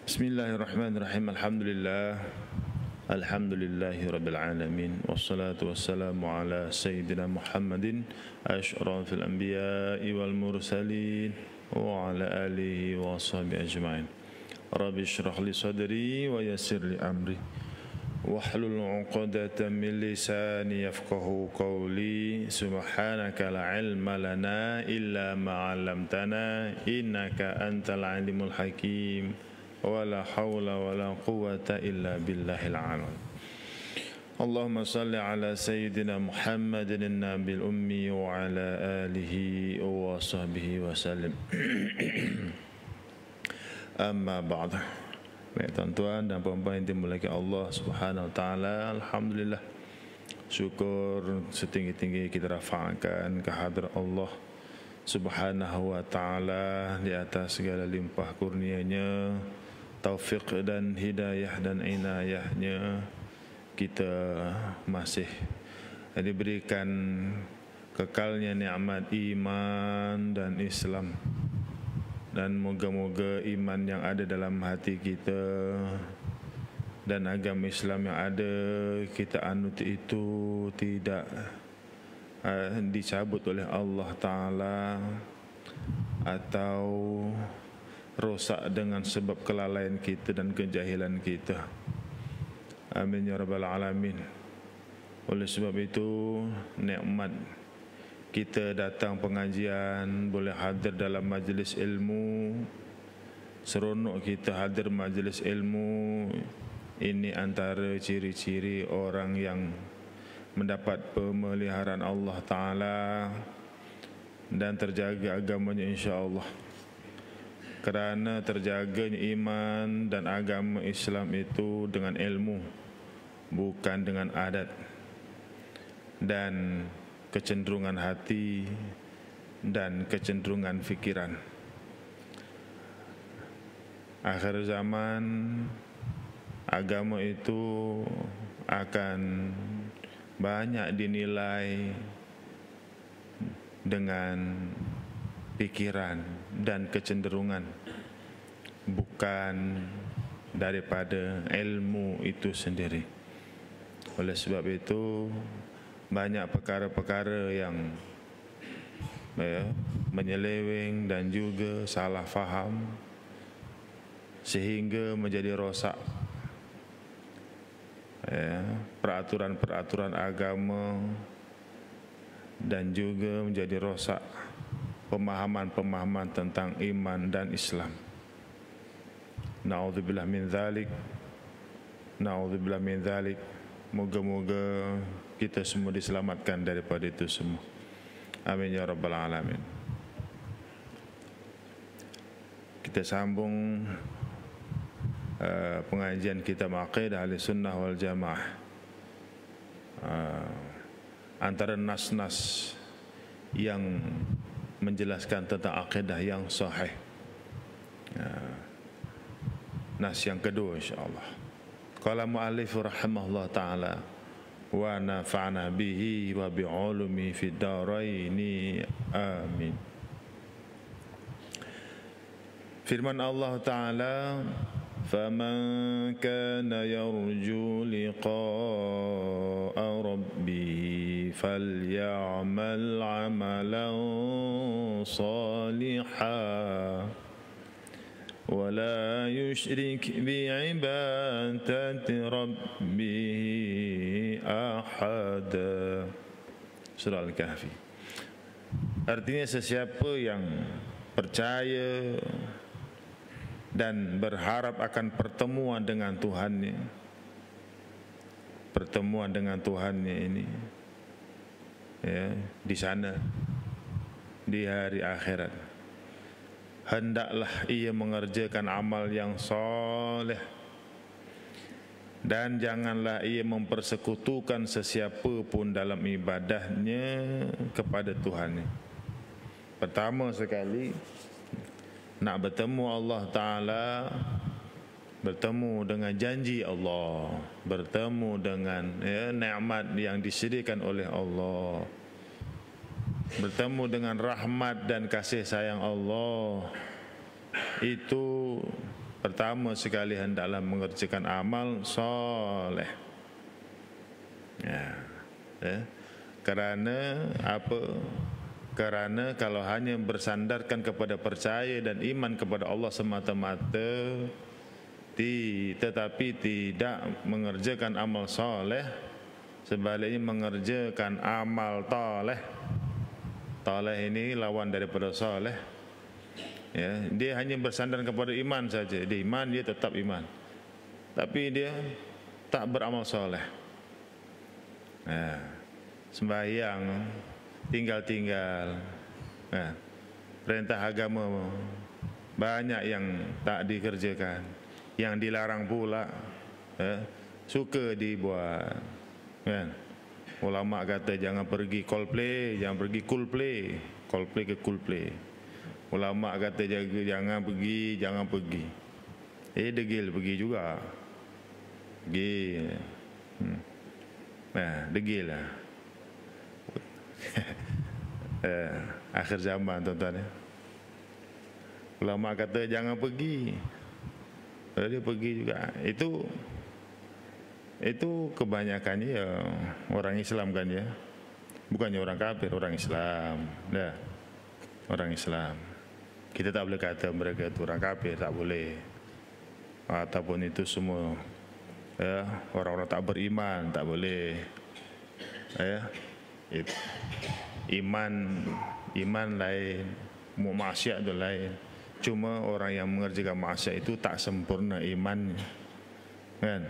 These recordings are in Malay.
Bismillahirrahmanirrahim. Alhamdulillahi rabbil alamin. Wassalatu wassalamu ala sayyidina Muhammadin asyrafil anbiya'i wal mursalin wa ala alihi wa sahbihi ajma'in. Rabbi shrah li sadri wa yassir li amri wahlul 'uqdatam min lisani yafqahu qawli. Subhanaka la ilma lana illa ma 'allamtana innaka antal alimul hakim. Wala hawla wala quwwata illa billahil azim. Allahumma salli ala sayyidina Muhammadin an-nabil ummi wa ala alihi wa sahbihi wa sallim. Amma ba'd. Baik tuan-tuan dan puan-puan yang dimuliakan Allah Subhanahu wa taala, alhamdulillah. Syukur setinggi-tinggi kita rafa'kan kehadrat Allah Subhanahu wa taala di atas segala limpah kurnia-Nya, taufik dan hidayah dan inayahnya. Kita masih diberikan kekalnya nikmat iman dan Islam, dan moga-moga iman yang ada dalam hati kita dan agama Islam yang ada kita anut itu tidak dicabut oleh Allah Ta'ala atau rosak dengan sebab kelalaian kita dan kejahilan kita. Amin ya rabbal alamin. Oleh sebab itu, nikmat kita datang pengajian, boleh hadir dalam majlis ilmu, seronok kita hadir majlis ilmu. Ini antara ciri-ciri orang yang mendapat pemeliharaan Allah Ta'ala dan terjaga agamanya insya-Allah. Kerana terjaganya iman dan agama Islam itu dengan ilmu, bukan dengan adat dan kecenderungan hati dan kecenderungan fikiran. Akhir zaman agama itu akan banyak dinilai dengan pikiran dan kecenderungan, bukan daripada ilmu itu sendiri. Oleh sebab itu, banyak perkara-perkara yang menyeleweng dan juga salah faham sehingga menjadi rosak peraturan-peraturan agama, dan juga menjadi rosak pemahaman-pemahaman tentang iman dan Islam. Na'udzubillah min dzalik. Na'udzubillah min dzalik. Moga-moga kita semua diselamatkan daripada itu semua. Amin ya rabbal alamin. Kita sambung pengajian kitab Aqidah Ahlussunnah wal Jamaah. Antara nas-nas yang menjelaskan tentang akidah yang sahih, nas yang kedua insya-Allah. Qala mu'allif rahimahullah taala wa nafa'na bihi wa bi'ulumi fid dharaini amin. Firman Allah taala, faman kana yarju liqa'a rabbih falyamal 'amalan salihan wa la yusyrik bi'ibadati rabbih ahada. Surah Al-Kahfi. Artinya sesiapa yang percaya dan berharap akan pertemuan dengan Tuhannya, pertemuan dengan Tuhannya ini di sana di hari akhirat, hendaklah ia mengerjakan amal yang soleh dan janganlah ia mempersekutukan sesiapa pun dalam ibadahnya kepada Tuhannya. Pertama sekali, nak bertemu Allah Ta'ala, bertemu dengan janji Allah, bertemu dengan nikmat yang disediakan oleh Allah, bertemu dengan rahmat dan kasih sayang Allah, itu pertama sekali hendaklah mengerjakan amal soleh. Kerana apa? Kerana kalau hanya bersandarkan kepada percaya dan iman kepada Allah semata-mata, tetapi tidak mengerjakan amal soleh, sebaliknya mengerjakan amal toleh. Toleh ini lawan daripada soleh. Ya, dia hanya bersandar kepada iman saja. Dia iman, dia tetap iman, tapi dia tak beramal soleh. Sembahyang tinggal-tinggal, perintah agama banyak yang tak dikerjakan, yang dilarang pula suka dibuat. Ulama kata jangan pergi Coldplay, jangan pergi Coolplay, Coldplay ke Coolplay. Ulama kata jangan pergi. Degil pergi juga. Pergi. Degil lah. Akhir zaman tuan-tuan. Ulama kata jangan pergi, dia pergi juga. Itu kebanyakannya ya orang Islam kan ya. Bukannya orang kafir, orang Islam. Orang Islam. Kita tak boleh kata mereka itu orang kafir, tak boleh. Ataupun itu semua orang-orang tak beriman, tak boleh. Iman lain, maksiat itu lain. Cuma orang yang mengerjakan maksiat itu tak sempurna imannya, kan?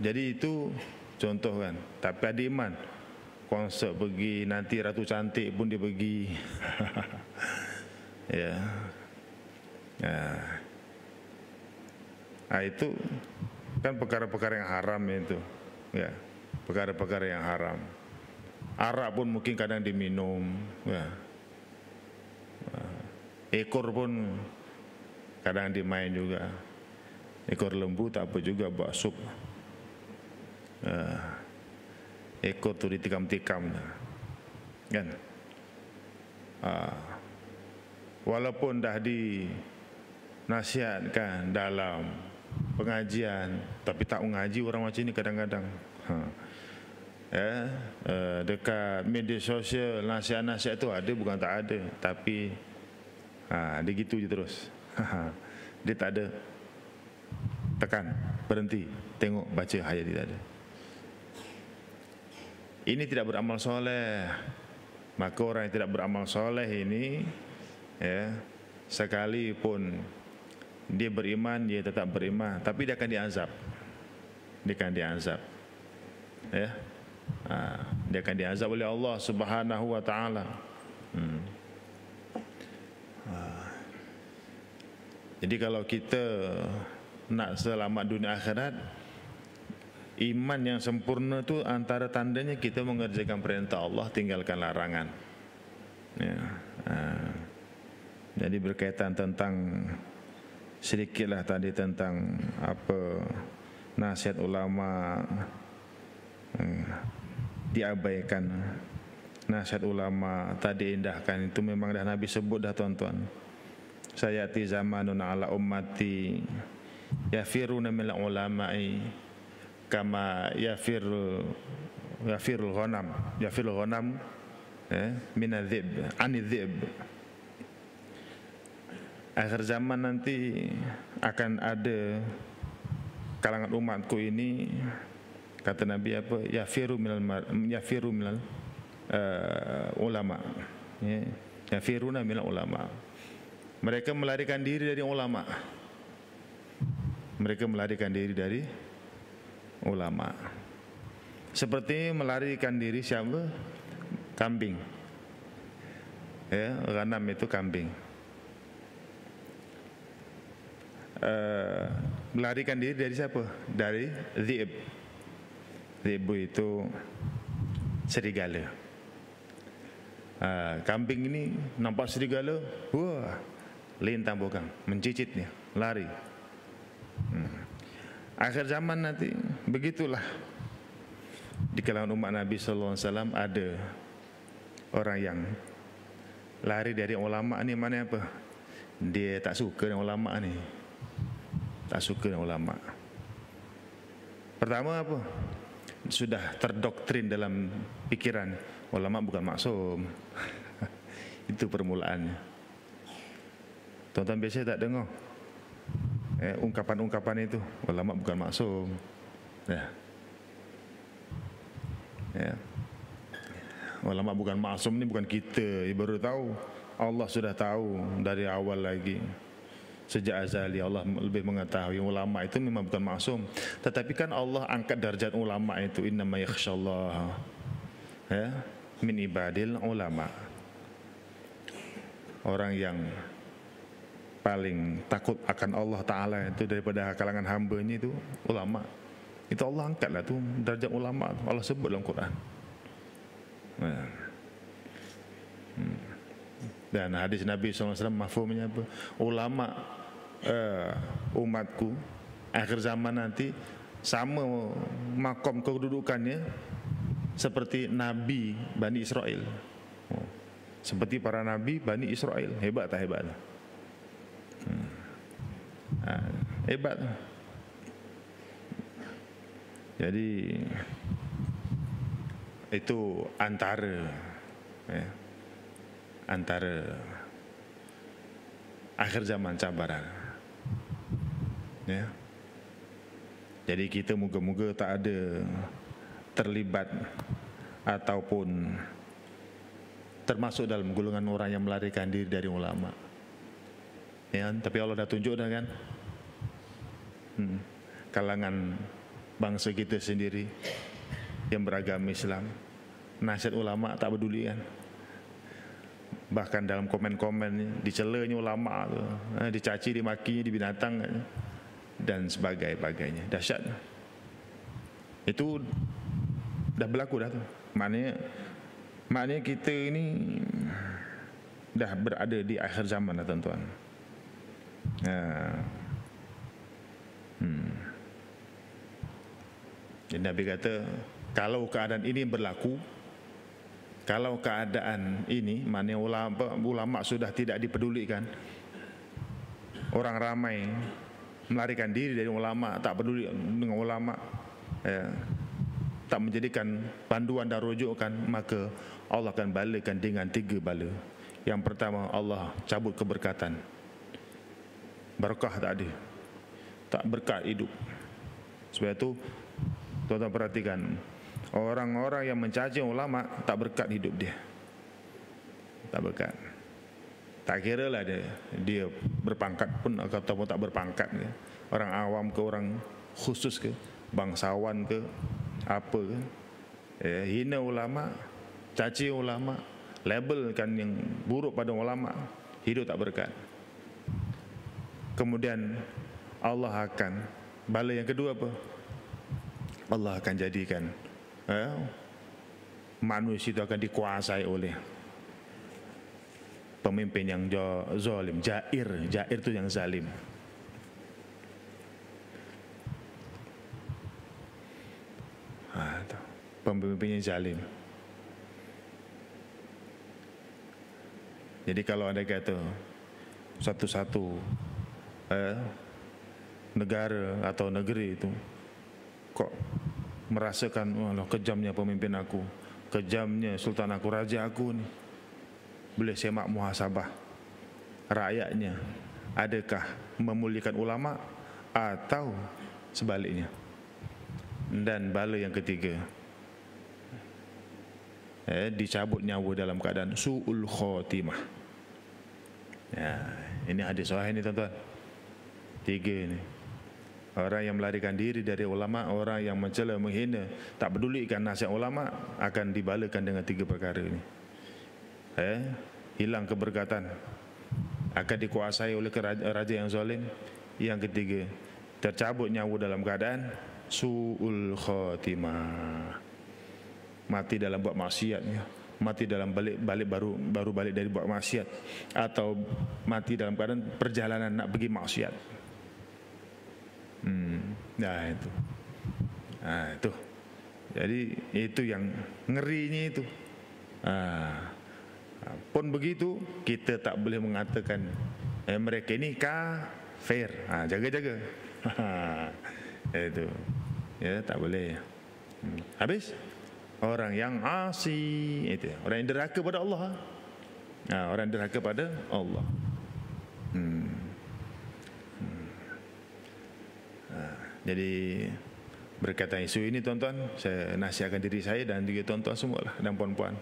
Jadi itu contoh kan. Tapi ada iman, konsert pergi, nanti Ratu Cantik pun dia pergi. Itu kan perkara-perkara yang haram itu, ya, perkara-perkara yang haram. Arak pun mungkin kadang diminum, ya. Ekor pun kadang dimain juga. Ekor lembu tak apa juga buat sup. Ekor tu ditikam-tikam, kan? Walaupun dah dinasihatkan dalam pengajian, tapi tak mengaji orang macam ni kadang-kadang. Dekat media sosial nasihat-nasihat tu ada, bukan tak ada, tapi dia gitu je terus. Dia tak ada tekan, berhenti, tengok, baca, hayat, tidak ada. Ini tidak beramal soleh. Maka orang yang tidak beramal soleh ini, sekalipun dia beriman, dia tetap beriman, tapi dia akan diazab. Dia akan diazab. Dia akan diazab oleh Allah Subhanahu wa taala. Jadi kalau kita nak selamat dunia akhirat, iman yang sempurna tu antara tandanya kita mengerjakan perintah Allah, tinggalkan larangan. Jadi berkaitan tentang sedikitlah tadi tentang apa nasihat ulama, diabaikan. Nasihat ulama tadi indahkan, itu memang dah Nabi sebut dah tuan-tuan. Sayati zamanun ala ummati yafiruna min ulama'i kama yafirul ghanam min adh-dhib anidh-dhib. Akhir zaman nanti akan ada kalangan umatku ini, kata Nabi apa, yafiru minal ulama, yafiruna minal ulama. Mereka melarikan diri dari ulama. Mereka melarikan diri dari ulama. Seperti melarikan diri siapa? Kambing. Ghanam itu kambing. Melarikan diri dari siapa? Dari dhi'b. Dhi'b itu serigala. Kambing ini nampak serigala, wah, lintang belakang, mencicitnya, lari. Akhir zaman nanti begitulah. Di kalangan umat Nabi sallallahu alaihi wasallam ada orang yang lari dari ulama ni mana apa? Dia tak suka dengan ulama ni. Tak suka dengan ulama. Pertama apa? Sudah terdoktrin dalam pikiran ulama bukan maksum. Itu permulaannya. Tuan-tuan biasa tak dengar ungkapan-ungkapan itu, ulama bukan maksum. Ya. Ulama bukan maksum ni bukan kita baru tahu. Allah sudah tahu dari awal lagi. Sejak azali Allah lebih mengetahui ulama itu memang bukan maksum. Tetapi kan Allah angkat darjat ulama itu, innama yakhsyallaha min ibadil ulama. Orang yang paling takut akan Allah Ta'ala itu daripada kalangan hamba-Nya itu ulama. Itu Allah angkatlah tu darjat ulama. Allah sebut dalam Quran. Dan hadis Nabi SAW mafhumnya apa? Ulama umatku akhir zaman nanti sama makom kedudukannya seperti Nabi Bani Israel. Seperti para Nabi Bani Israel. Hebat tak hebat? Hebat. Jadi itu antara akhir zaman cabaran. Jadi kita moga-moga tak ada terlibat ataupun termasuk dalam golongan orang yang melarikan diri dari ulama. Tapi Allah dah tunjuk dah kan, kalangan bangsa kita sendiri yang beragama Islam, nasihat ulama tak peduli kan. Bahkan dalam komen-komen dicelanya ulama tu, dicaci, dimaki, dibinatang dan sebagainya. Dahsyat. Itu dah berlaku dah tu. Maknanya kita ini dah berada di akhir zaman dah tuan-tuan. Jadi Nabi kata, kalau keadaan ini berlaku, kalau keadaan ini, maknanya ulama sudah tidak dipedulikan, orang ramai melarikan diri dari ulama, tak peduli dengan ulama, tak menjadikan panduan dan rujukan, maka Allah akan balakan dengan 3 bala. Yang pertama, Allah cabut keberkatan, barakah tak ada, tak berkat hidup. Sebab itu tuan-tuan perhatikan, orang-orang yang mencaci ulama tak berkat hidup dia, tak berkat. Tak kira lah dia berpangkat pun ataupun tak berpangkat ke, orang awam ke, orang khusus ke, bangsawan ke, apa ke, hina ulama, caci ulama, labelkan yang buruk pada ulama, hidup tak berkat. Kemudian Allah akan bala yang kedua apa? Allah akan jadikan manusia itu akan dikuasai oleh pemimpin yang zalim, jair itu yang zalim. Pemimpin yang zalim. Jadi kalau ada kata satu-satu negara atau negeri itu kok merasakan kejamnya pemimpin aku, kejamnya sultan aku, raja aku ni, boleh semak muhasabah rakyatnya, adakah memuliakan ulama atau sebaliknya. Dan bala yang ketiga, dicabut nyawa dalam keadaan su'ul khotimah. Ini hadis sahih ni tuan-tuan. 3 ni. Orang yang melarikan diri dari ulama, orang yang mencela, menghina, tak pedulikan nasihat ulama, akan dibalakan dengan 3 perkara ini. Hilang keberkatan, akan dikuasai oleh raja yang zalim. Yang ketiga, tercabut nyawa dalam keadaan su'ul khatimah, mati dalam buat maksiatnya, mati dalam baru balik dari buat maksiat, atau mati dalam keadaan perjalanan nak pergi maksiat. Itu. Jadi itu yang ngerinya itu. Pun begitu, kita tak boleh mengatakan mereka ini kafir. Jaga-jaga. Itu. Ya, tak boleh. Habis orang yang asi itu, orang yang derhaka pada Allah. Orang yang derhaka pada Allah. Jadi berkaitan isu ini tuan-tuan, saya nasihatkan diri saya dan juga tuan-tuan semualah dan puan-puan.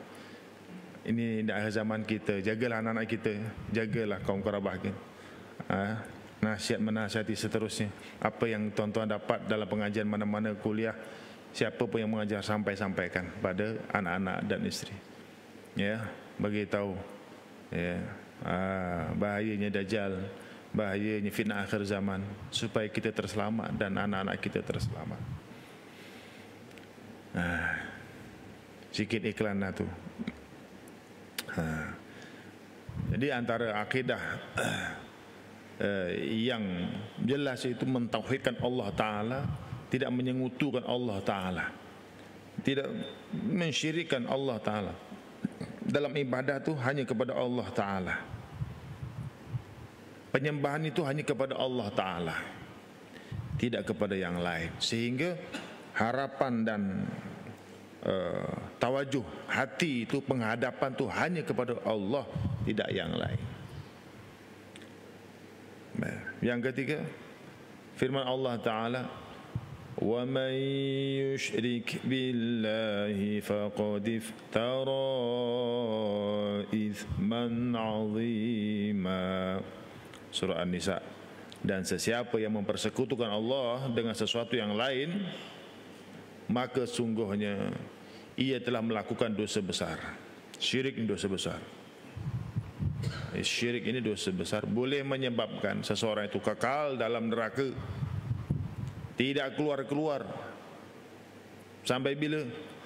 Ini di akhir zaman kita, jagalah anak-anak kita, jagalah kaum kerabat kita. Nasihat menasihati seterusnya. Apa yang tuan-tuan dapat dalam pengajian mana-mana kuliah, siapa pun yang mengajar sampaikan pada anak-anak dan isteri. Ya, bagi tahu. Ya, bahayanya Dajjal, bahayanya fitnah akhir zaman, supaya kita terselamat dan anak-anak kita terselamat. Sikit iklan lah tu. Jadi antara akidah yang jelas itu mentauhidkan Allah Ta'ala, tidak menyengutukan Allah Ta'ala, tidak mensyirikkan Allah Ta'ala. Dalam ibadah itu hanya kepada Allah Ta'ala, penyembahan itu hanya kepada Allah Ta'ala, tidak kepada yang lain. Sehingga harapan dan tawajuh hati itu, penghadapan itu hanya kepada Allah, tidak yang lain. Yang ketiga, firman Allah Ta'ala, wa man yushrik billahi faqad iftara ithman 'azima. Surah An-Nisa. Dan sesiapa yang mempersekutukan Allah dengan sesuatu yang lain, maka sungguhnya ia telah melakukan dosa besar. Syirik ini dosa besar. Syirik ini dosa besar, boleh menyebabkan seseorang itu kekal dalam neraka, tidak keluar-keluar sampai bila?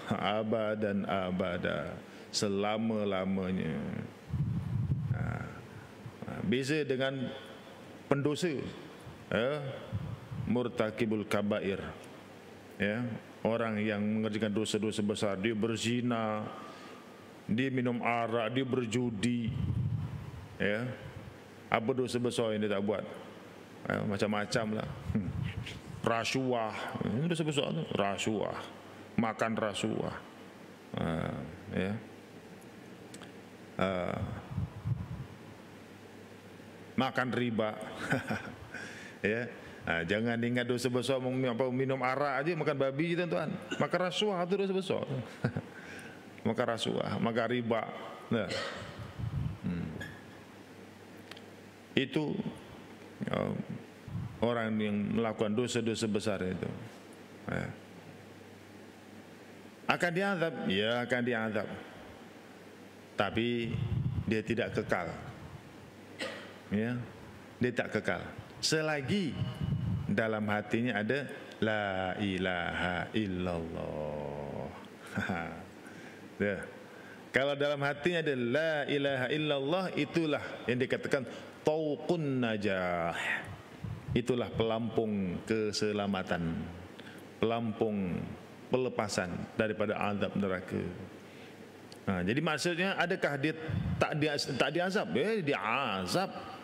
Abadan abada, selama-lamanya. Beza dengan pendosa, murtakibul kabair, ya, orang yang mengerjakan dosa-dosa besar. Dia berzina, dia minum arak, dia berjudi, ya. Apa dosa besar yang dia tak buat? Macam-macam lah. Rasuah, ini dosa besar tu. Rasuah, makan rasuah, ya. Makan riba. Ya. Jangan ingat dosa besar minum arak aja, makan babi tuan-tuan. Makan rasuah itu dosa besar. Makan rasuah, makan riba. Nah. Itu orang yang melakukan dosa-dosa besar itu. Akan diazab, ya akan diazab. Tapi dia tidak kekal. Ya, dia tak kekal selagi dalam hatinya ada la ilaha illallah. Ya. Kalau dalam hatinya ada la ilaha illallah, itulah yang dikatakan tauqun najah. Itulah pelampung keselamatan, pelampung pelepasan daripada azab neraka. Jadi maksudnya, adakah dia tak diazab?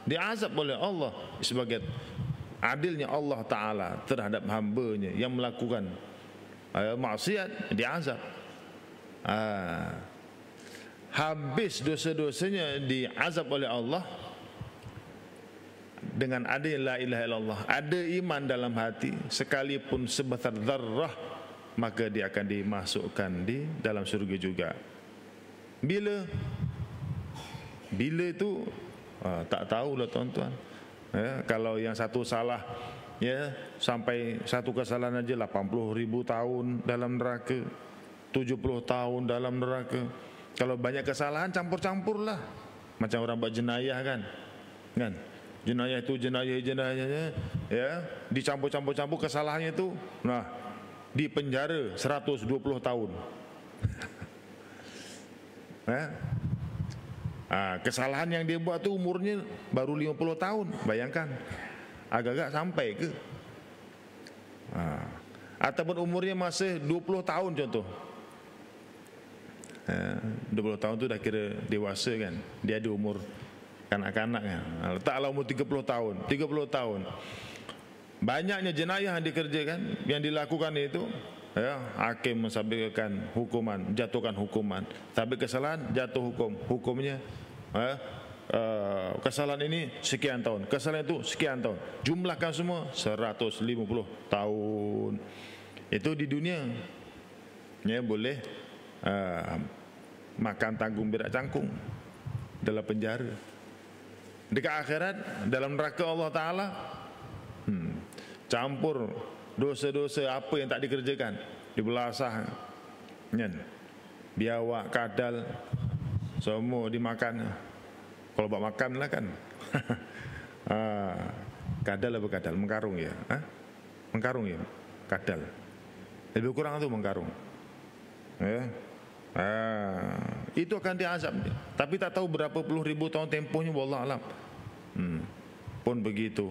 Diazab oleh Allah sebagai adilnya Allah Ta'ala terhadap hamba-Nya yang melakukan maksiat, diazab. Habis dosa-dosanya diazab oleh Allah dengan ada la ilaha illallah, ada iman dalam hati sekalipun sebesar zarrah, maka dia akan dimasukkan di dalam surga juga. Bila itu tak tahulah tuan-tuan. Ya, kalau yang satu salah, ya, sampai satu kesalahan aja 80.000 tahun dalam neraka, 70 tahun dalam neraka. Kalau banyak kesalahan campur-campur lah, macam orang buat jenayah kan. Jenayah itu jenayahnya, ya, dicampur-campur kesalahannya itu. Nah, di penjara 120 tahun. Kesalahan yang dia buat tu umurnya baru 50 tahun. Bayangkan, agak-agak sampai ke? Ataupun umurnya masih 20 tahun contoh. 20 tahun tu dah kira dewasa kan. Dia ada umur kanak-kanak kan. Letaklah umur 30 tahun. 30 tahun. Banyaknya jenayah yang dikerjakan, yang dilakukan itu, ya, hakim mensabitkan hukuman, jatuhkan hukuman. Tapi kesalahan jatuh hukum. Hukumnya kesalahan ini sekian tahun, kesalahan itu sekian tahun. Jumlahkan semua 150 tahun. Itu di dunia. Ya, boleh makan tanggung berak cangkung dalam penjara. Dekat akhirat dalam neraka Allah Ta'ala, campur dosa-dosa apa yang tak dikerjakan, dibelasah kan? Biawak, kadal, semua dimakan. Kalau buat makan lah kan. Kadal apa kadal? Mengkarung ya? Mengkarung ya? Kadal. Lebih kurang tu mengkarung. Ya. Itu akan diazab dia. Tapi tak tahu berapa puluh ribu tahun tempohnya, wallah alam. Pun begitu.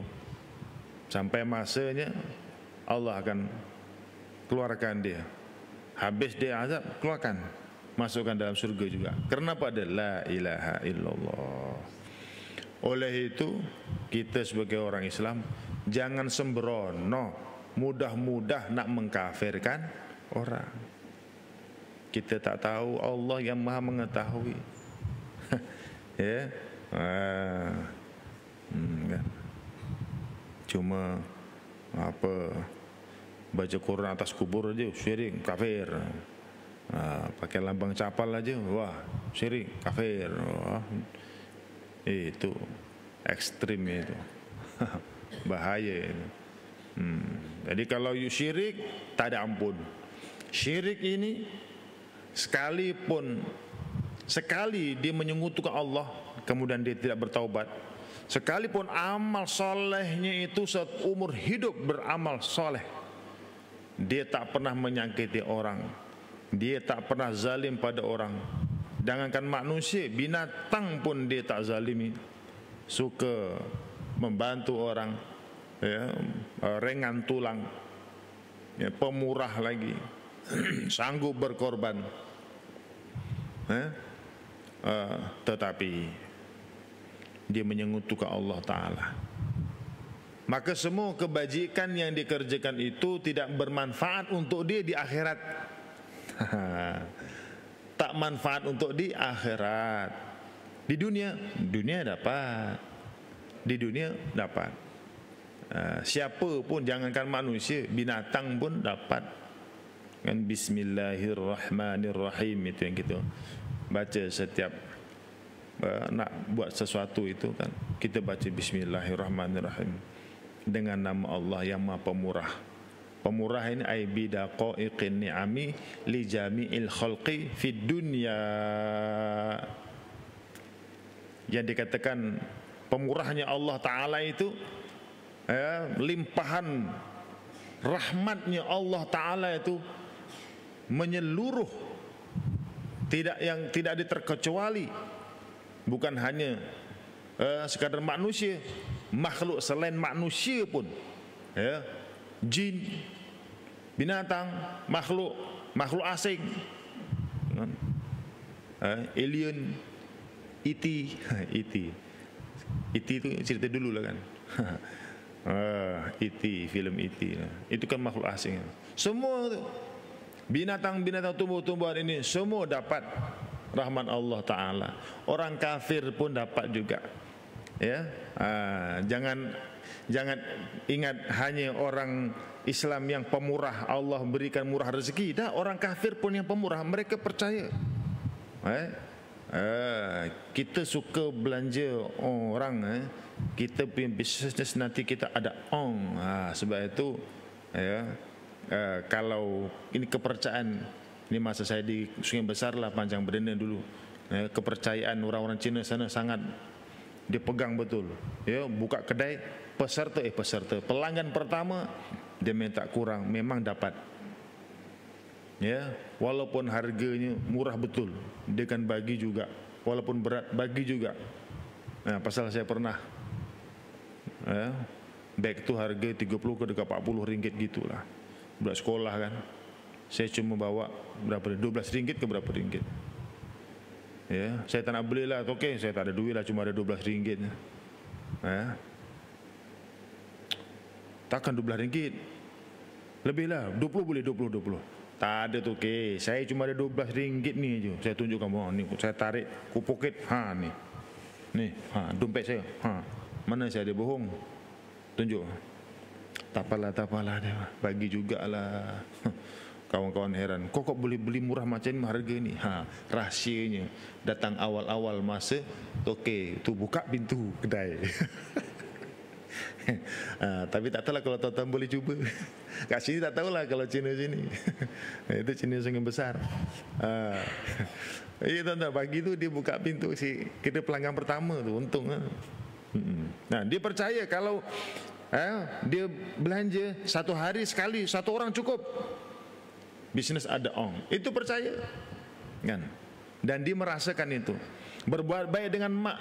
Sampai masanya Allah akan keluarkan dia. Habis dia azab, keluarkan, masukkan dalam surga juga. Kenapa ada la ilaha illallah. Oleh itu kita sebagai orang Islam jangan sembrono, mudah-mudah nak mengkafirkan orang. Kita tak tahu, Allah yang Maha mengetahui. Ya, kan? Cuma apa, baca Quran atas kubur aja syirik, kafir. Pakai lambang capal aja, wah syirik, kafir. Wah, itu ekstrim itu. Bahaya itu. Jadi kalau you syirik tak ada ampun. Syirik ini sekali dia menyekutukan Allah, kemudian dia tidak bertaubat, sekalipun amal solehnya itu seumur hidup beramal soleh, dia tak pernah menyakiti orang, dia tak pernah zalim pada orang. Jangankan manusia, binatang pun dia tak zalimi. Suka membantu orang, ya, ringan tulang, ya, pemurah lagi, sanggup berkorban. Tetapi dia menyekutukan Allah Ta'ala, maka semua kebajikan yang dikerjakan itu tidak bermanfaat untuk dia di akhirat. Tak manfaat untuk di akhirat. Di dunia dapat. Di dunia dapat. Siapa pun, jangankan manusia, binatang pun dapat. Kan Bismillahirrahmanirrahim itu yang kita baca setiap nak buat sesuatu itu kan. Kita baca Bismillahirrahmanirrahim dengan nama Allah yang Maha Pemurah. Pemurah ini ay bidaqaiqin ni'ami li jami'il khalqi fid dunya. Yang dikatakan pemurahnya Allah Ta'ala itu, limpahan rahmatnya Allah Ta'ala itu menyeluruh, tidak diterkecuali. Bukan hanya sekadar manusia, makhluk selain manusia pun, ya, jin, binatang, makhluk asing, alien, E.T. itu cerita dulu lah kan. E.T. film E.T. itu kan makhluk asing. Semua tu, binatang-binatang, tumbuh-tumbuhan ini semua dapat rahmat Allah Ta'ala. Orang kafir pun dapat juga. Ya, jangan ingat hanya orang Islam yang pemurah, Allah berikan murah rezeki. Dah, orang kafir pun yang pemurah, mereka percaya. Kita suka belanja orang, kita punya bisnes nanti kita ada sebab itu, ya, kalau ini kepercayaan, ini masa saya di Sungai Besar lah, Panjang Berdena dulu, kepercayaan orang-orang Cina sana sangat dipegang betul. Ya, buka kedai, peserta pelanggan pertama dia minta kurang, memang dapat. Ya, walaupun harganya murah betul, dia kan bagi juga. Walaupun berat, bagi juga. Pasal saya pernah, beg tu harga 30 ke dekat 40 ringgit gitulah. Buat sekolah kan. Saya cuma bawa berapa, 12 ringgit ke berapa ringgit. Ya, saya tak nak belilah. Okey, saya tak ada duit lah, cuma ada RM12. Ya. Takkan RM12. Lebihlah, 20 boleh, 20. Tak ada tu, okey. Saya cuma ada RM12 ni je. Saya tunjuk kamu, ni saya tarik ku poket. Ha ni. Ni, dompet saya. Mana saya ada bohong? Tunjuk. Tak apalah dia. Bagi jugalah. Kawan-kawan heran, kok boleh beli murah macam ni harga ni? Rahsianya datang awal-awal masa okey, tu buka pintu kedai. Tapi tak tahulah kalau tuan-tuan boleh cuba. Kat sini tak tahulah kalau Cina sini. Itu Cina Sungai Besar. Ya tuan-tuan, pagi tu dia buka pintu, kita pelanggan pertama tu, untung. Nah, dia percaya kalau dia belanja satu hari sekali, satu orang cukup. Bisnes ada itu percaya kan, dan dia merasakan itu. Berbuat baik dengan mak,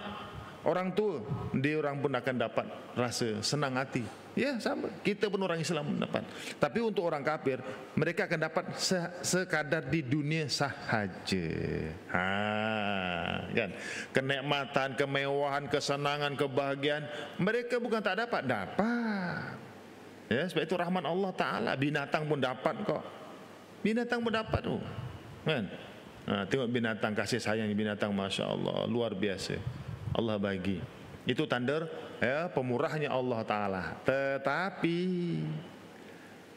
orang tua, dia orang pun akan dapat rasa senang hati. Ya, sama, kita pun orang Islam dapat. Tapi untuk orang kafir, mereka akan dapat sekadar di dunia sahaja. Kan, kenikmatan, kemewahan, kesenangan, kebahagiaan mereka bukan tak dapat. Ya, sebab itu rahmat Allah Ta'ala. Binatang pun dapat kok. Binatang mendapat tu, kan? Tengok binatang, kasih sayang binatang, masya Allah, luar biasa. Allah bagi. Itu tanda pemurahnya Allah Taala. Tetapi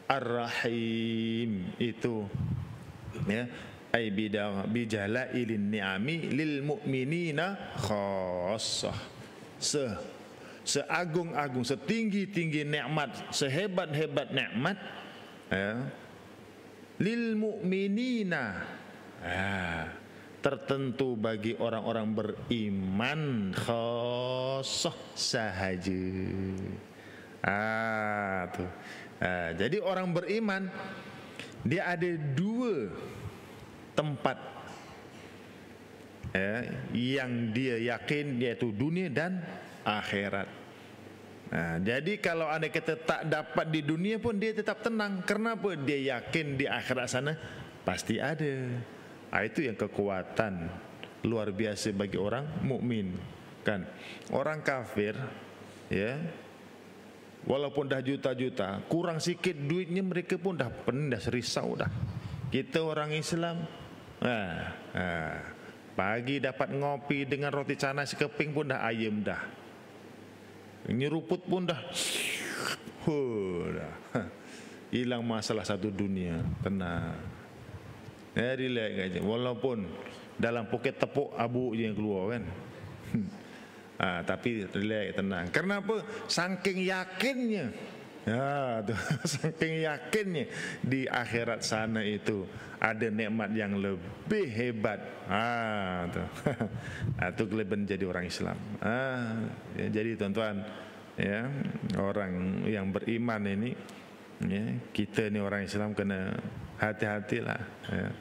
Ar-Rahim itu, ya, ai bijalailin ni'ami lil mu'minina khassah. Seagung-agung, setinggi-tinggi nikmat, sehebat-hebat nikmat, ya, lil mu'minina, tertentu bagi orang-orang beriman, khassah sahaja. Jadi orang beriman dia ada dua tempat yang dia yakin, yaitu dunia dan akhirat. Jadi kalau anda kata tak dapat di dunia pun dia tetap tenang. Kenapa? Dia yakin di akhirat sana pasti ada. Itu yang kekuatan luar biasa bagi orang mukmin, kan? Orang kafir, ya, walaupun dah juta-juta, kurang sikit duitnya mereka pun dah pening, dah risau dah. Kita orang Islam, pagi dapat ngopi dengan roti canai sekeping pun dah ayam dah. Nyeruput pun dah hilang masalah satu dunia. Tenang, relax aja. Walaupun dalam poket tepuk abu je yang keluar, kan. Tapi relax, tenang. Kenapa? Saking yakinnya, saking yakinnya di akhirat sana itu ada nikmat yang lebih hebat. Itu kelebihan jadi orang Islam. Jadi tuan-tuan, ya, orang yang beriman ini, ya, kita ni orang Islam kena hati-hatilah, ya.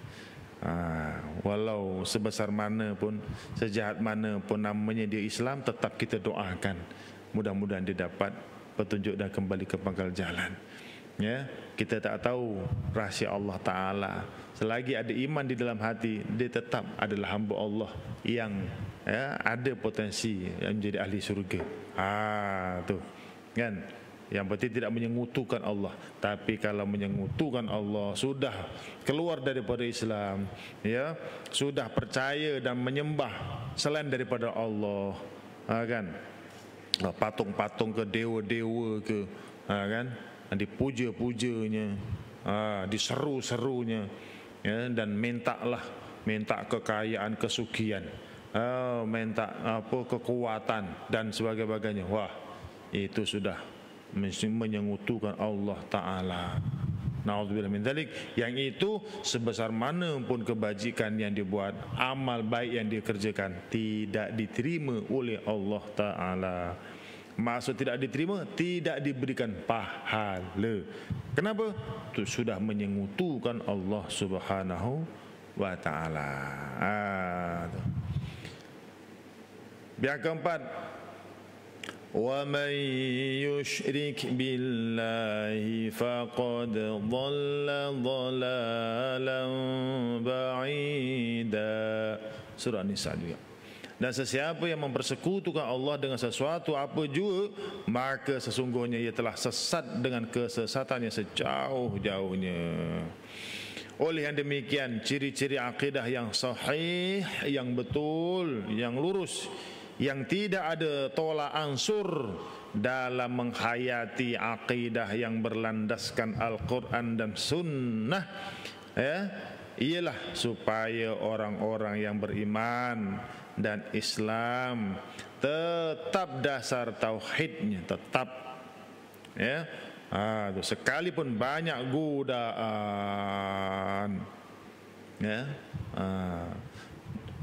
Walau sebesar mana pun, sejahat mana pun namanya dia Islam, tetap kita doakan mudah-mudahan dia dapat petunjuk dan kembali ke pangkal jalan. Ya, kita tak tahu rahsia Allah Ta'ala. Selagi ada iman di dalam hati, dia tetap adalah hamba Allah yang, ya, ada potensi yang menjadi ahli surga. Tu, kan? Yang penting tidak menyengutukan Allah. Tapi kalau menyengutukan Allah, sudah keluar daripada Islam, ya, sudah percaya dan menyembah selain daripada Allah, kan? Patung-patung ke, dewa-dewa ke, kan? Dipuja-pujanya, diseru-serunya, ya, dan minta kekayaan, kesugihan, minta kekuatan dan sebagainya. Wah, itu sudah menyengutukan Allah Ta'ala. Na'udzubillah min dzalik. Yang itu sebesar mana pun kebajikan yang dibuat, amal baik yang dikerjakan, tidak diterima oleh Allah Ta'ala. Maksud tidak diterima, tidak diberikan pahala. Kenapa? Itu sudah menyengutukan Allah Subhanahu wa Ta'ala. Yang keempat, wa man yushrik billahi faqad dhalla dhalalan ba'ida. surah An-Nisa juga. Dan sesiapa yang mempersekutukan Allah dengan sesuatu apa juga, maka sesungguhnya ia telah sesat dengan kesesatannya sejauh-jauhnya. Oleh yang demikian, ciri-ciri akidah yang sahih, yang betul, yang lurus, yang tidak ada tolak ansur dalam menghayati akidah yang berlandaskan Al-Quran dan Sunnah, ialah supaya orang-orang yang beriman dan Islam tetap dasar tauhidnya tetap, sekalipun banyak godaan,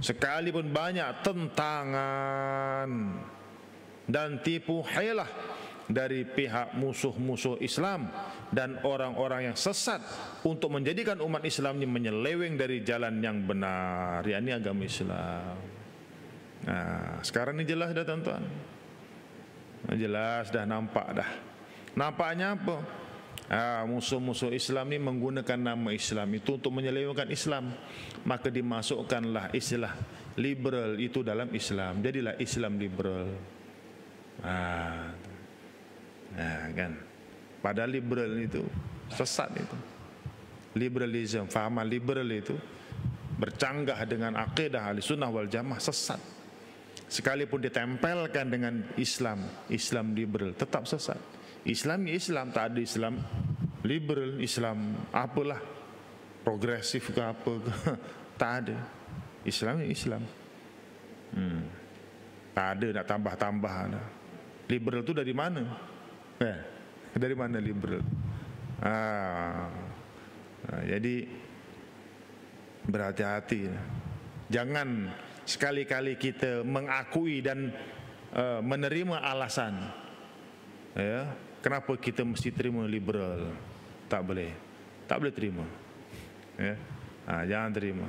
sekalipun banyak tentangan dan tipu helah dari pihak musuh-musuh Islam dan orang-orang yang sesat untuk menjadikan umat Islam ini menyeleweng dari jalan yang benar, yakni agama Islam. Sekarang ini jelas dah tuan-tuan, jelas dah, nampak dah. Nampaknya apa? Musuh-musuh Islam ni menggunakan nama Islam itu untuk menyelewengkan Islam, maka dimasukkanlah istilah liberal itu dalam Islam, jadilah Islam liberal. Kan? Padahal liberal itu sesat itu. Liberalism, fahaman liberal itu bercanggah dengan akidah Ahlussunnah wal Jamaah, sesat. Sekalipun ditempelkan dengan Islam, Islam liberal, tetap sesat. Islam ya Islam, tak ada Islam liberal, Islam apalah, progresif ke apa ke, tak ada. Islam ya Islam. Tak ada nak tambah-tambah. Liberal tu dari mana? Dari mana liberal? Jadi berhati-hati. Jangan sekali-kali kita mengakui dan menerima alasan, kenapa kita mesti terima liberal. Tak boleh, tak boleh terima. Jangan terima.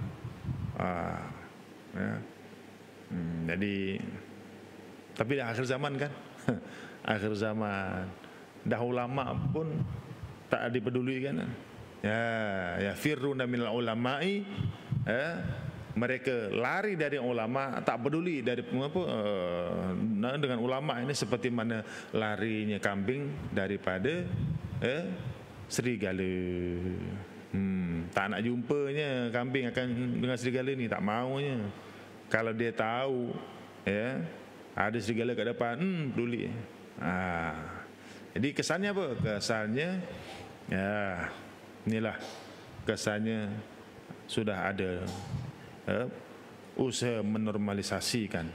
Jadi, tapi dah akhir zaman kan, akhir zaman, dah ulama pun tak dipeduli kan. Ya firruna minal ulama'i, mereka lari dari ulama, tak peduli dari dengan ulama ini, seperti mana larinya kambing daripada serigala. Tak nak jumpanya kambing akan dengan serigala ni, tak maunya. Kalau dia tahu ada serigala kat depan, peduli. Jadi kesannya apa? Kesannya inilah kesannya sudah ada usaha menormalisasikan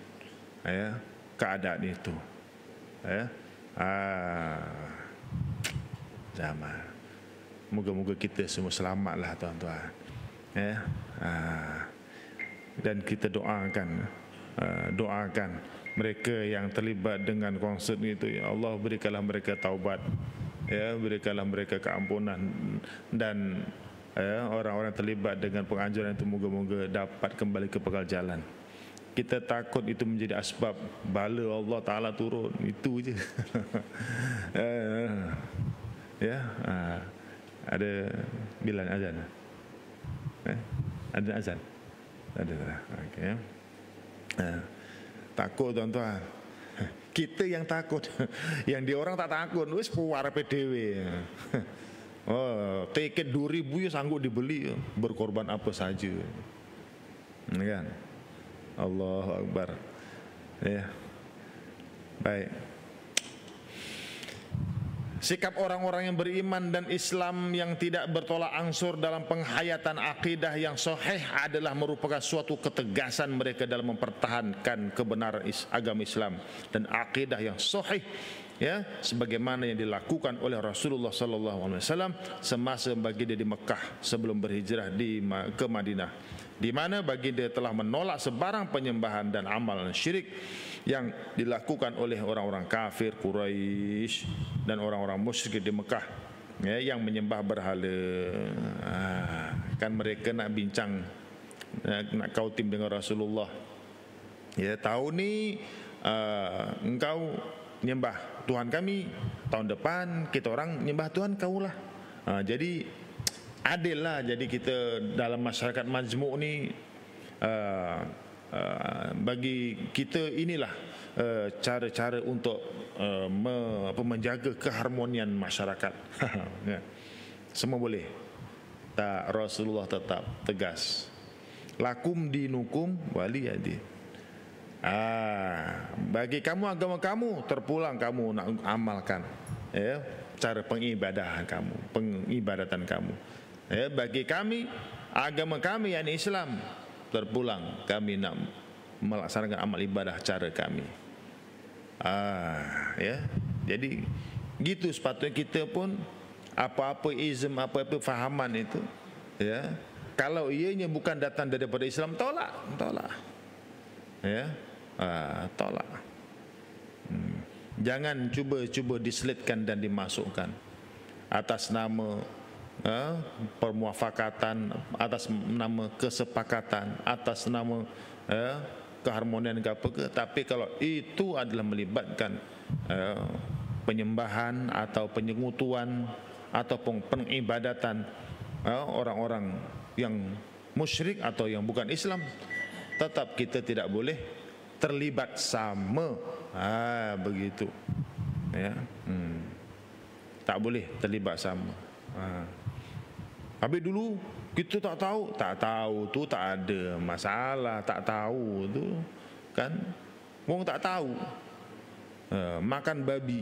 keadaan itu. Zaman. Moga-moga kita semua selamatlah tuan-tuan. Dan kita doakan mereka yang terlibat dengan konsert itu, ya Allah berikanlah mereka taubat, berikanlah mereka keampunan, dan orang-orang terlibat dengan penganjuran itu moga-moga dapat kembali ke pekal jalan. Kita takut itu menjadi asbab bala Allah Ta'ala turun, itu je. Ada bilan azan? Ada azan? Ada. Okay. Takut tuan-tuan. Kita yang takut. Yang dia orang tak takut. Wis puar PDW. Tiket 2.000 ya sanggup dibeli, berkorban apa saja. Kan? Allahu Akbar. Baik. Sikap orang-orang yang beriman dan Islam yang tidak bertolak ansur dalam penghayatan akidah yang sahih adalah merupakan suatu ketegasan mereka dalam mempertahankan kebenaran agama Islam dan akidah yang sahih, sebagaimana yang dilakukan oleh Rasulullah sallallahu alaihi wasallam semasa baginda di Mekah sebelum berhijrah ke Madinah, di mana baginda telah menolak sebarang penyembahan dan amalan syirik yang dilakukan oleh orang-orang kafir Quraisy dan orang-orang musyrik di Mekah, yang menyembah berhala. Kan mereka nak bincang, nak kautim dengan Rasulullah. Tahun ni engkau nyembah Tuhan kami, tahun depan kita orang nyembah Tuhan kau lah. Jadi adil lah. Jadi kita dalam masyarakat majmuk ni bagi kita inilah cara-cara untuk menjaga keharmonian masyarakat. Ya. Semua boleh. Tak, Rasulullah tetap tegas. Lakum dinukum waliyadin. Bagi kamu agama kamu, terpulang kamu nak amalkan, ya, cara pengibadahan kamu, pengibadatan kamu. Ya, bagi kami agama kami yakni Islam, terpulang kami nak melaksanakan amal ibadah cara kami. Ya, jadi gitu sepatutnya kita pun apa-apa ism, apa-apa fahaman itu, ya, kalau ianya bukan datang daripada Islam, tolak. Ya, tolak. Jangan cuba diselitkan dan dimasukkan atas nama permuafakatan, atas nama kesepakatan, atas nama keharmonian ke apa ke. Tapi kalau itu adalah melibatkan penyembahan atau penyengutuan ataupun pengibadatan orang-orang yang musyrik atau yang bukan Islam, tetap kita tidak boleh terlibat sama. Begitu, ya. Tak boleh terlibat sama. Habis dulu kita tak tahu tu tak ada masalah. Tak tahu tu kan, wong tak tahu. Makan babi,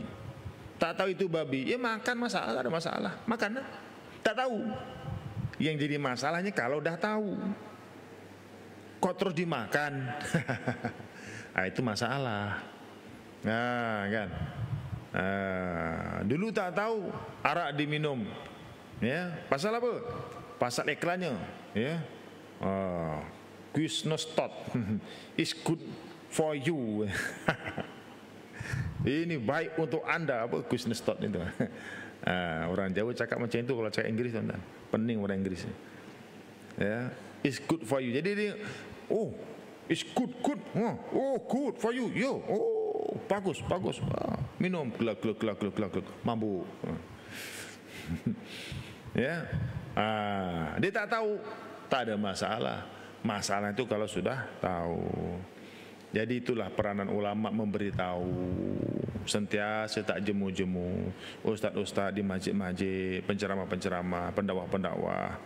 tak tahu itu babi, ya makan, masalah, tak ada masalah, makan. Tak tahu. Yang jadi masalahnya kalau dah tahu kok terus dimakan. Itu masalah. Kan. Dulu tak tahu arak diminum, ya, pasal apa? Pasal iklannya, ya. Kuisnostat is good for you. Ini baik untuk anda, apa kuisnostat itu. Orang Jawa cakap macam itu kalau cakap Inggris, tuan-tuan. Pening orang Inggris. Ya, is good for you. Jadi dia, it's good. Good for you. Yo, bagus. Minum, glak, mabuk. Ya, dia tak tahu, tak ada masalah. Masalah itu kalau sudah tahu. Jadi itulah peranan ulama memberitahu, sentiasa tak jemu-jemu. Ustaz-ustaz di masjid-masjid, penceramah-penceramah, pendakwah-pendakwah,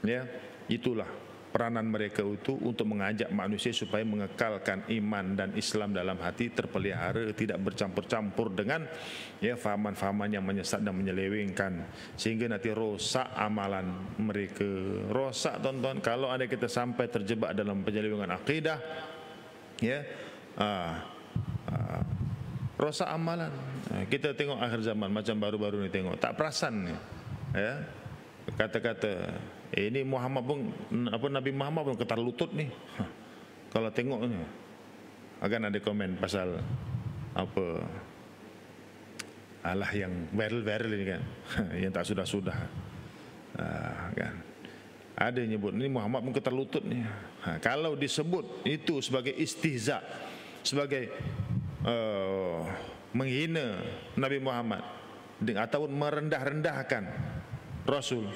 ya, itulah peranan mereka itu untuk mengajak manusia supaya mengekalkan iman dan Islam dalam hati terpelihara, tidak bercampur-campur dengan, ya, fahaman-fahaman yang menyesat dan menyelewengkan, sehingga nanti rosak amalan mereka. Rosak, tonton, kalau ada kita sampai terjebak dalam penyelewengan akidah, ya, rosak amalan. Kita tengok akhir zaman macam baru-baru ni, tengok tak perasan, ya, kata-kata ini Muhammad pun, Nabi Muhammad pun ketar lutut ni. Kalau tengok ni akan ada komen pasal apa, alah yang viral ni kan. Yang tak sudah-sudah, kan. Ada nyebut ni Muhammad pun ketar lutut ni. Kalau disebut itu sebagai istihza, sebagai menghina Nabi Muhammad ataupun merendah-rendahkan Rasul,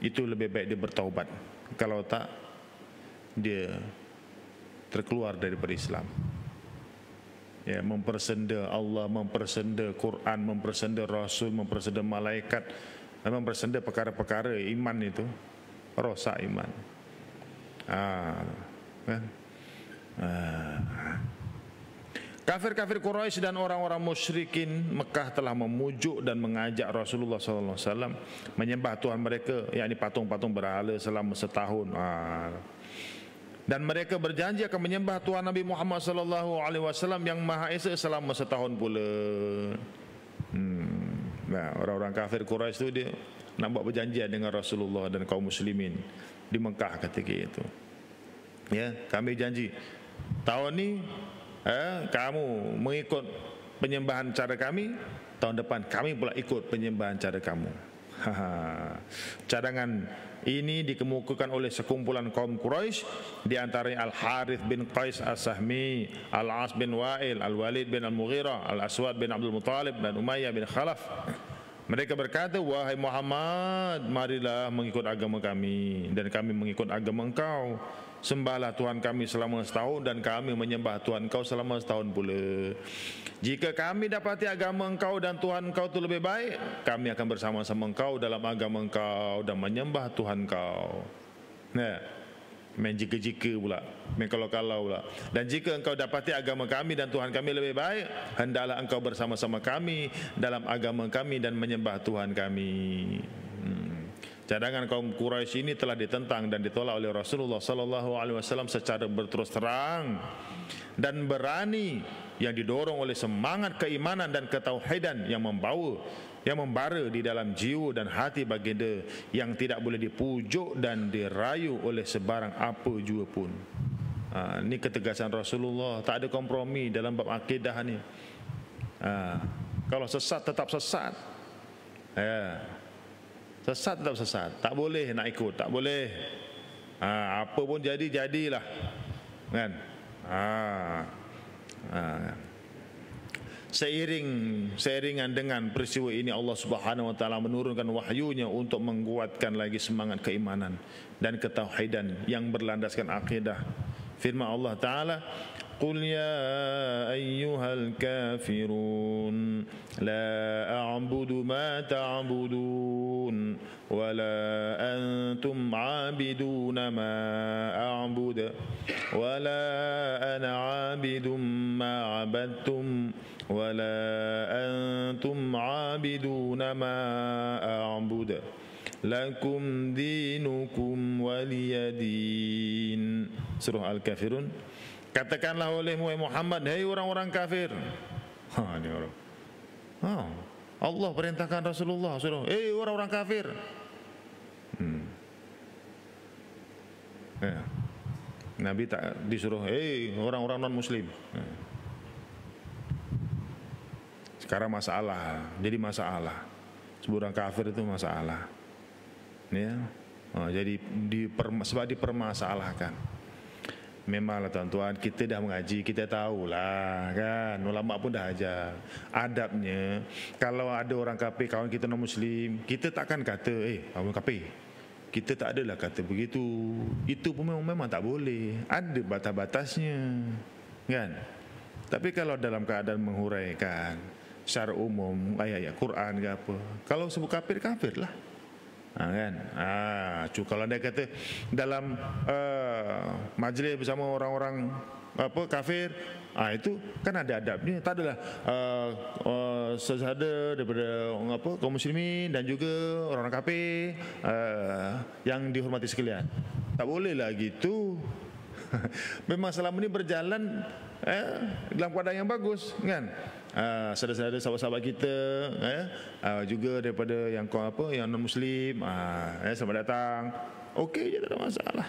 itu lebih baik dia bertaubat. Kalau tak, dia terkeluar daripada Islam. Ya, mempersenda Allah, mempersenda Quran, mempersenda Rasul, mempersenda malaikat, mempersenda perkara-perkara iman itu, rosak iman. Kan? Kafir-kafir Quraisy dan orang-orang musyrikin Mekah telah memujuk dan mengajak Rasulullah SAW menyembah Tuhan mereka, yakni patung-patung berhala, selama setahun. Dan mereka berjanji akan menyembah Tuhan Nabi Muhammad SAW yang Maha Esa selama setahun pula. Nah, orang-orang kafir Quraisy itu dia nak buat perjanjian dengan Rasulullah dan kaum muslimin di Mekah ketika itu. Ya, kami janji tahun ni kamu mengikut penyembahan cara kami, tahun depan kami pula ikut penyembahan cara kamu. Cadangan ini dikemukakan oleh sekumpulan kaum Quraisy, di antaranya Al-Harith bin Qais As-Sahmi, Al-As bin Wa'il, Al-Walid bin Al-Mughirah, Al-Aswad bin Abdul Muttalib dan Umayyah bin Khalaf. Mereka berkata, wahai Muhammad, marilah mengikut agama kami dan kami mengikut agama engkau. sembahlah Tuhan kami selama setahun dan kami menyembah Tuhan Engkau selama setahun pula. Jika kami dapati agama Engkau dan Tuhan Engkau itu lebih baik, kami akan bersama-sama Engkau dalam agama Engkau dan menyembah Tuhan Engkau. Nah, main jika-jika pula, main kalau-kalau pula. Dan jika engkau dapati agama kami dan Tuhan kami lebih baik, hendaklah engkau bersama-sama kami dalam agama kami dan menyembah Tuhan kami. Cadangan kaum Quraisy ini telah ditentang dan ditolak oleh Rasulullah sallallahu alaihi wasallam secara berterus terang dan berani, yang didorong oleh semangat keimanan dan ketauhidan yang membara di dalam jiwa dan hati baginda, yang tidak boleh dipujuk dan dirayu oleh sebarang apa jua pun. Ini ketegasan Rasulullah, tak ada kompromi dalam bab akidah ni. Kalau sesat tetap sesat. Sesat tetap sesat, tak boleh nak ikut, tak boleh. Apa pun jadilah, kan? Seiringan dengan peristiwa ini, Allah Subhanahu wa taala menurunkan wahyunya untuk menguatkan lagi semangat keimanan dan ketauhidan yang berlandaskan akidah. Firman Allah taala, "Qul ya ayyuhal kafirun la a'budu ma ta'budun wa la antum 'abiduna ma a'budu wa la ana 'abidum ma 'abadtum wa la antum 'abiduna ma a'budu lakum dinukum waliyadin." Surah Al-Kafirun. Katakanlah olehmu Muhammad, hai orang-orang kafir. Ini orang. Allah perintahkan Rasulullah suruh, orang-orang kafir. Nabi tak disuruh, orang-orang non-muslim. Sekarang masalah, jadi masalah. Seorang kafir itu masalah. Ya. Jadi sebab dipermasalahkan. Memanglah tuan-tuan, kita dah mengaji, kita tahulah kan, ulama pun dah ajar adabnya. Kalau ada orang kafir kawan kita non muslim, kita takkan kata kawan kafir. Kita tak adalah kata begitu. Itu pun memang tak boleh, ada batas-batasnya, kan? Tapi kalau dalam keadaan menghuraikan secara umum ayat-ayat Quran ke apa, kalau sebut kafir, kafirlah. Kan? Kalau dia kata dalam majlis bersama orang-orang kafir, itu kan ada adabnya. Tak adalah sesada daripada kaum muslimin dan juga orang-orang kafir yang dihormati sekalian. Tak bolehlah gitu. Memang selama ini berjalan dalam keadaan yang bagus, kan? Saudara-saudara sahabat-sahabat kita juga daripada yang yang non muslim, selamat datang. Okey je, tak ada masalah.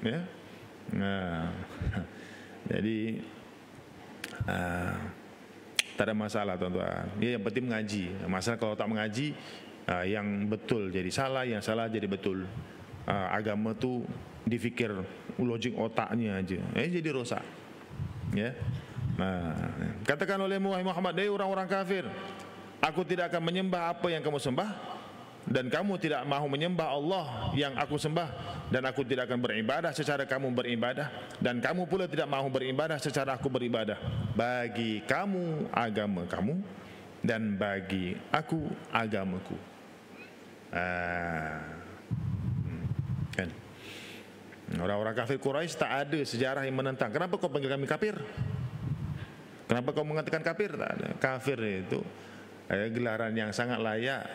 Ya. Jadi tak ada masalah tuan-tuan. Yang penting mengaji. Masalah kalau tak mengaji, yang betul jadi salah, yang salah jadi betul. Agama tu difikir logik otaknya aja, jadi rosak. Ya. Katakan olehmu Muhammad, orang-orang kafir, aku tidak akan menyembah apa yang kamu sembah, dan kamu tidak mahu menyembah Allah yang aku sembah, dan aku tidak akan beribadah secara kamu beribadah, dan kamu pula tidak mahu beribadah secara aku beribadah. Bagi kamu agama kamu, dan bagi aku agamaku. Kan? Orang-orang kafir Quraisy tak ada sejarah yang menentang. Kenapa kau panggil kami kafir? Kenapa kau mengatakan kafir? Tak ada. Kafir itu gelaran yang sangat layak,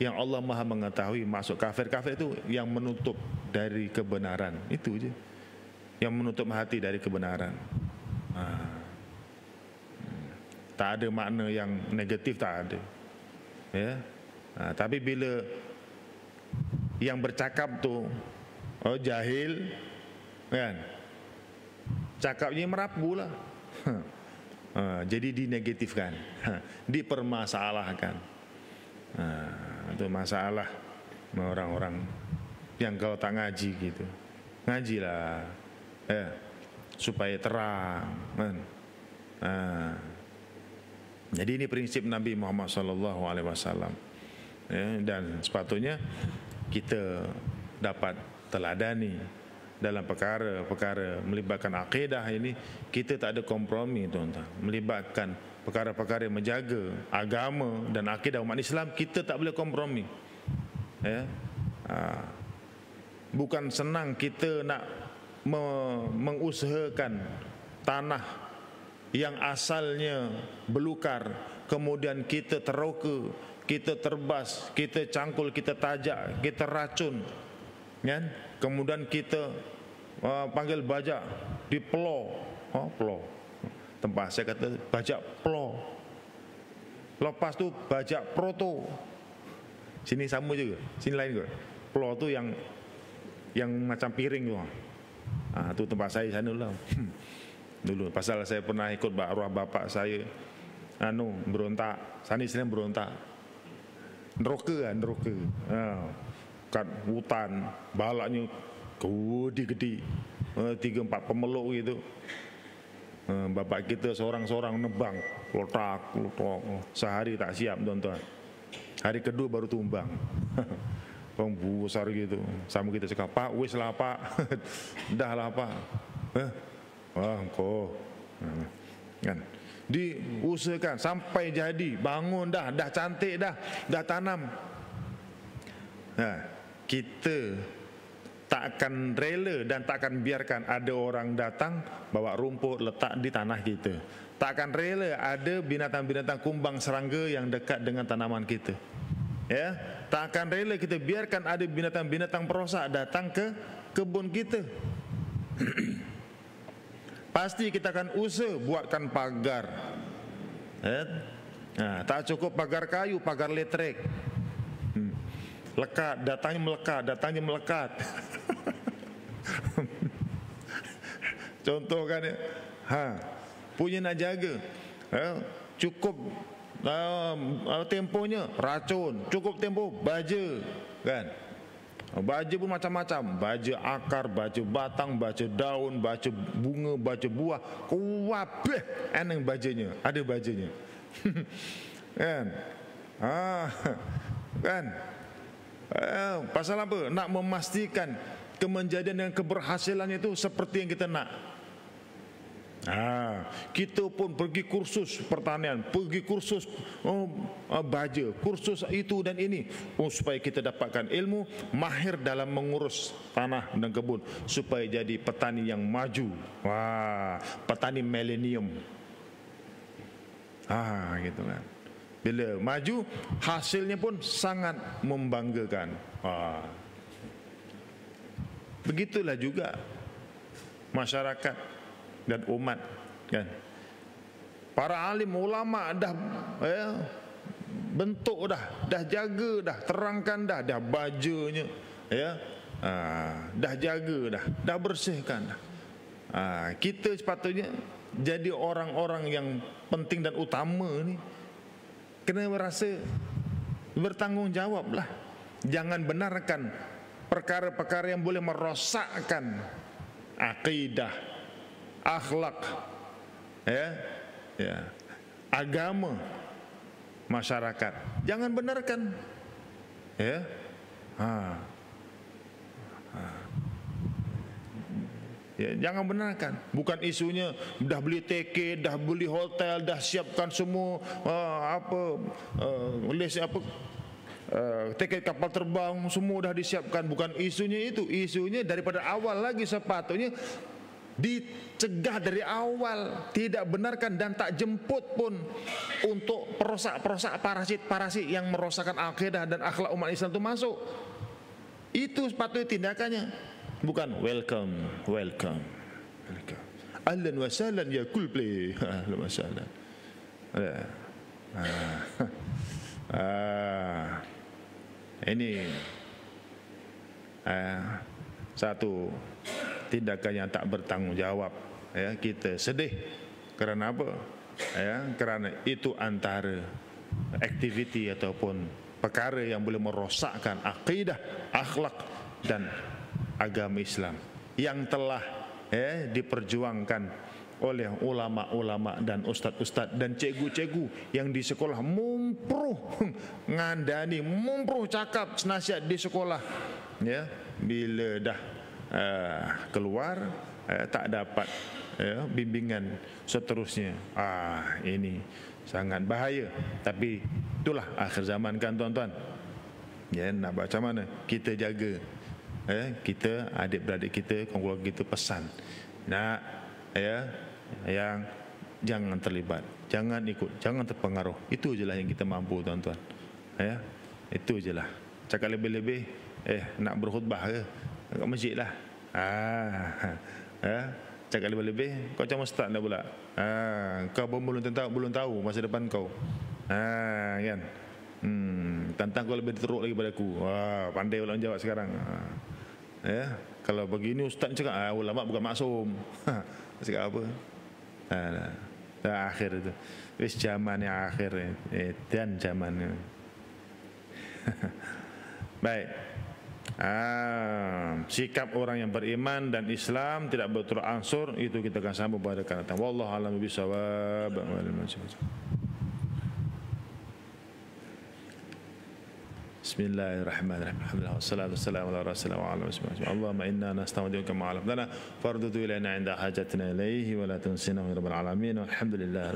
yang Allah Maha mengetahui. Masuk kafir-kafir itu yang menutup dari kebenaran. Itu je. Yang menutup hati dari kebenaran. Tak ada makna yang negatif, tak ada. Ya. Tapi bila yang bercakap tu jahil, kan, cakapnya merapulah. Jadi dinegatifkan, dipermasalahkan. Itu masalah orang-orang yang kalau tak ngaji gitu. Ngajilah, supaya terang, kan? Jadi ini prinsip Nabi Muhammad SAW, dan sepatutnya kita dapat teladani dalam perkara-perkara melibatkan akidah ini kita tak ada kompromi tuan-tuan. Melibatkan perkara-perkara yang menjaga agama dan akidah umat Islam, kita tak boleh kompromi. Ya. Bukan senang kita nak mengusahakan tanah yang asalnya belukar, kemudian kita teroka, kita terbas, kita cangkul, kita tajak, kita racun, kan? Kemudian kita panggil bajak di pelo, pelo. Tempat saya kata bajak pelo. Lepas tu bajak proto. Sini sama juga, sini lain juga. Pelo tu yang macam piring tu. Tu tempat saya sana lah. Dulu pasal saya pernah ikut arwah bapak saya berontak, sana sini berontak. Neroka. Kat hutan, balaknya gede-gede, 3-4 pemeluk gitu. Bapak kita seorang-seorang nebang, lotak, sehari tak siap tuan-tuan. Hari kedua baru tumbang. Orang besar gitu. Sama kita cakap, Pak, wis lah Pak. Dah lah Pak. Engkau. Kan? Diusahakan sampai jadi, bangun dah cantik dah tanam. Kita tak akan rela dan tak akan biarkan ada orang datang bawa rumput letak di tanah kita. Tak akan rela ada binatang-binatang kumbang serangga yang dekat dengan tanaman kita. Ya, tak akan rela kita biarkan ada binatang-binatang perosak datang ke kebun kita. Pasti kita akan usaha buatkan pagar. Tak cukup pagar kayu, pagar elektrik. Lekat, datangnya melekat. Contoh kan, punya nak jaga, cukup temponya racun, cukup tempo baja, kan? Baja pun macam-macam, baja akar, baja batang, baja daun, baja bunga, baja buah, kuwabeh eneng bajanya, ada bajanya. Kan? Kan? Pasal apa? Nak memastikan kemenjadian dan keberhasilan itu seperti yang kita nak. Kita pun pergi kursus pertanian, pergi kursus baja, kursus itu dan ini, supaya kita dapatkan ilmu, mahir dalam mengurus tanah dan kebun, supaya jadi petani yang maju. Petani milenium. Gitu kan. Bila maju, hasilnya pun sangat membanggakan. Begitulah juga masyarakat dan umat, kan? Para alim ulama dah bentuk dah jaga dah, terangkan dah bajanya, dah jaga dah bersihkan dah. Kita sepatutnya jadi orang-orang yang penting dan utama ni kena merasa bertanggungjawab lah. Jangan benarkan perkara-perkara yang boleh merosakkan akidah, akhlak, agama masyarakat. Jangan benarkan. Jangan benarkan. Bukan isunya dah beli tiket, dah beli hotel, dah siapkan semua tiket kapal terbang, semua dah disiapkan. Bukan isunya itu. Isunya daripada awal lagi sepatutnya dicegah dari awal. Tidak benarkan dan tak jemput pun untuk perosak-perosak, parasit-parasit yang merosakkan akidah dan akhlak umat Islam itu masuk. Itu sepatutnya tindakannya. Bukan welcome. Ahlan wa sahlan ya Coldplay. Ahlan wa sahlan. Ini satu tindakan yang tak bertanggungjawab. Kita sedih. Kerana apa? Kerana itu antara aktiviti ataupun perkara yang boleh merosakkan akidah, akhlak dan agama Islam yang telah diperjuangkan oleh ulama-ulama dan ustaz-ustaz dan cikgu-cikgu yang di sekolah mumpuh ngandani, mumpuh cakap nasihat di sekolah. Bila dah keluar tak dapat bimbingan seterusnya. Ini sangat bahaya. Tapi itulah akhir zaman kan tuan-tuan. Ya, nak macam mana kita jaga kita, adik-beradik kita, keluarga kita, pesan nak yang jangan terlibat, jangan ikut, jangan terpengaruh. Itu je lah yang kita mampu tuan-tuan. Itu je lah. Cakap lebih-lebih nak berkhutbah ke kat masjid lah. Cakap lebih-lebih kau macam ustaz dah pula. Kau pun belum tahu masa depan kau. Kan. Tantang kau lebih teruk lagi pada aku. Pandai pula jawab sekarang. Kalau begini ustaz cakap ulama bukan maksum. Cakap apa? Dah akhir itu. Wis zaman yang akhir dan zaman. Baik. Sikap orang yang beriman dan Islam tidak berturut ansur, itu kita akan sambung pada akan datang. Wallahu a'lam bishawab. Bismillahirrahmanirrahim. Alhamdulillah wassalatu wassalamu ala rasulillah wa ala alihi. Allahumma inna nasta'uduka ma 'allamtana fardudu ilaina 'inda hajatina ilaihi wa la tunsina ya rabbal alamin. Alhamdulillah.